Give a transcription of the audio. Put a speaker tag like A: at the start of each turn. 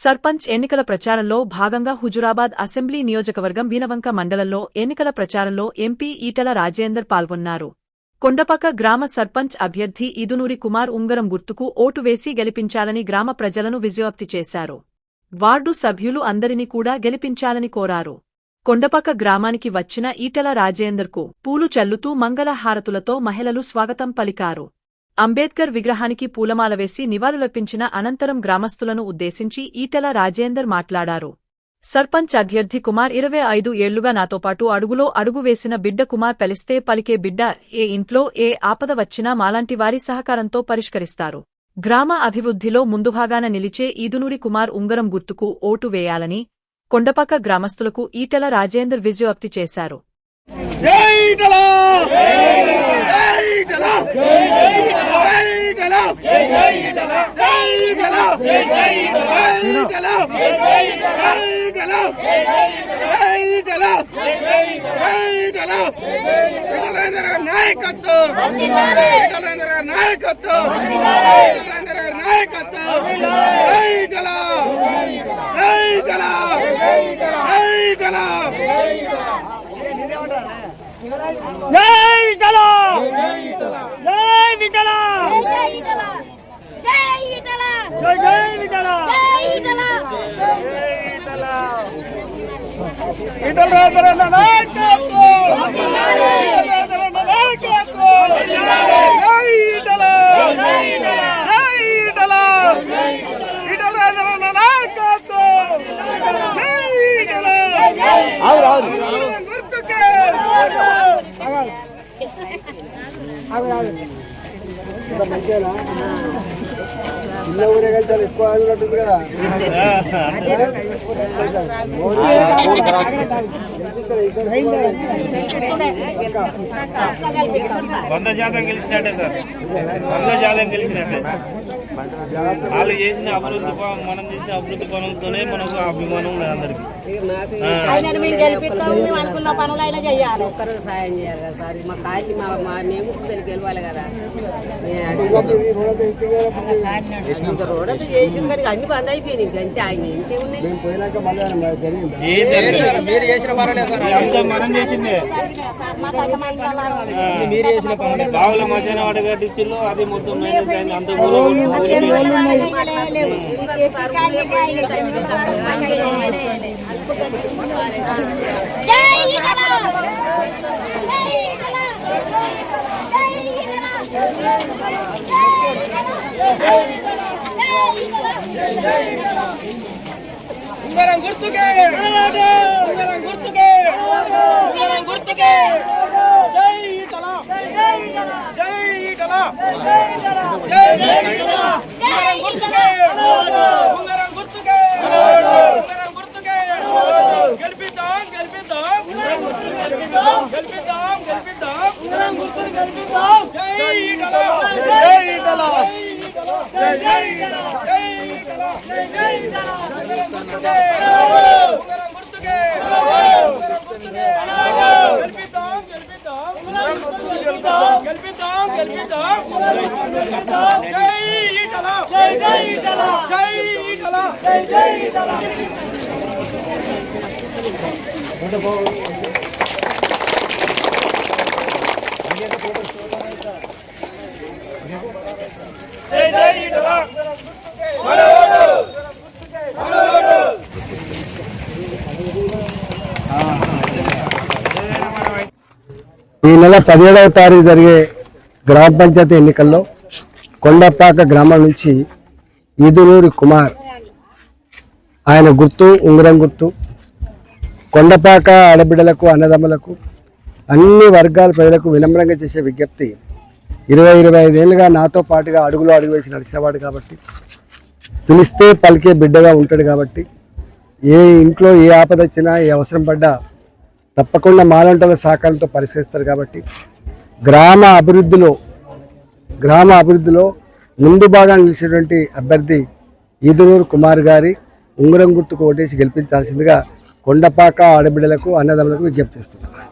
A: సర్పంచ్ ఎన్నికల ప్రచారంలో భాగంగా హుజురాబాద్ అసెంబ్లీ నియోజకవర్గం వీనవంక మండలంలో ఎన్నికల ప్రచారంలో ఎంపీ ఈటల రాజేందర్ పాల్గొన్నారు. కొండపక గ్రామ సర్పంచ్ అభ్యర్థి ఈదునూరి కుమార్ ఉంగరం గుర్తుకు ఓటు వేసి గెలిపించాలని గ్రామ ప్రజలను విజ్ఞప్తి చేశారు. వార్డు సభ్యులు అందరినీ కూడా గెలిపించాలని కోరారు. కొండపక గ్రామానికి వచ్చిన ఈటల రాజేందర్కు పూలు చల్లుతూ మంగళహారతులతో మహిళలు స్వాగతం పలికారు. అంబేద్కర్ విగ్రహానికి పూలమాల వేసి నివాళులర్పించిన అనంతరం గ్రామస్తులను ఉద్దేశించి ఈటల రాజేందర్ మాట్లాడారు. సర్పంచ్ అభ్యర్థి కుమార్ 25 ఏళ్లుగా నాతోపాటు అడుగులో అడుగు వేసిన బిడ్డ కుమార్ పిలిస్తే పలికే బిడ్డ. ఏ ఇంట్లో ఏ ఆపద వచ్చినా మాలాంటి వారి సహకారంతో పరిష్కరిస్తారు. గ్రామ అభివృద్ధిలో ముందుభాగాన నిలిచే ఈదునూరి కుమార్ ఉంగరం గుర్తుకు ఓటు వేయాలని కొండపక గ్రామస్తులకు ఈటల రాజేందర్ విజ్ఞప్తి చేశారు.
B: జై ఈటల జై ఈటల జై ఈటల జై ఈటల జై ఈటల జై ఈటల ఈటల రాజేంద్ర నాయకత్వం రాజేంద్ర నాయకత్వం జై ఈటల జై ఈటల జై ఈటల ఈటల రాజేంద్ర నాయకత్వం జై ఈటల ఆవు గుర్తుకే
C: మంచిగా చిన్న ఊరే కలిసి ఎక్కువ ఆడుకుంటుంది కదా.
D: వంద శాతం గెలిచినట్టే సార్, 100% గెలిచినట్టే. వాళ్ళు చేసిన అభివృద్ధి మనం చేసిన అభివృద్ధి పనులతోనే మనకు అభిమానం ఉంది అందరికి.
E: అనుకున్న పనులు అయినా చేయాలి, ఒక్కరు సాయం చేయాలి కదా సార్. మా కాయలు మేము గెలవాలి కదా. రోడ్ అంతా చేసిన కానీ అన్ని బంద్ అయిపోయినాయి. అంతే ఆయన ఇంకేమున్నాయి.
D: మీరు చేసిన పనులే సార్, మనం చేసిందే. మీరు చేసిన పనులే. బావుల మధ్యాహ్నం వాడ కట్టించిల్లో అది మొత్తం మైనస్ అయింది. అంత ఉంగరం గుర్తుకే ఉంగరం గుర్తుకే ఉంగరం గుర్తుకే జై ఈటల జై ఈటల జై ఈటల జై ఈటల ఉంగరం గుర్తుకే ఉంగరం గుర్తుకే ఉంగరం గుర్తుకే గెలిపిద్దాం గెలిపిద్దాం గెలిపిద్దాం గెలిపిద్దాం గెలిపిద్దాం ఉంగరం గుర్తుని గెలిపిద్దాం జై ఈటల జై ఈటల జై జై ఈటల జై ఈటల జై జై ఈటల ఉంగరం గుర్తుకే ఉంగరం గుర్తుకే ఉంగరం గుర్తుకే గెలిపిద్దాం గెలిపిద్దాం ఉంగరం గుర్తుని గెలిపిద్దాం గెలిపిద్దాం గెలిపిద్దాం జై ఈటల జై జై ఈటల జై ఈటల జై జై ఈటల జై జై ఈటల మనోడు మనోడు.
C: ఈ నెల 17వ తారీఖు జరిగే గ్రామ పంచాయతీ ఎన్నికల్లో కొండపాక గ్రామం నుంచి ఈదునూరి కుమార్ ఆయన గుర్తు ఉంగరం గుర్తు కొండపాక ఆడబిడ్డలకు అన్నదమ్ములకు అన్ని వర్గాల ప్రజలకు వినమ్రంగా చేసే విజ్ఞప్తి. 20-25 ఏళ్ళుగా నాతో పాటుగా అడుగులో అడుగు వేసి నడిచేవాడు కాబట్టి, పిలిస్తే పలికే బిడ్డగా ఉంటాడు కాబట్టి, ఏ ఇంట్లో ఏ ఆపద వచ్చినా ఏ అవసరం పడ్డా తప్పకుండా మాలంటల సహకారంతో పరిశీలిస్తారు కాబట్టి గ్రామ అభివృద్ధిలో ముందు భాగాన్ని నిలిచేటువంటి అభ్యర్థి ఈదునూరి కుమార్ గారి ఉంగరం గుర్తుకు ఓటేసి గెలిపించాల్సిందిగా కొండపాక ఆడబిడ్డలకు అన్నదమ్ములకు విజ్ఞప్తి చేస్తున్నారు.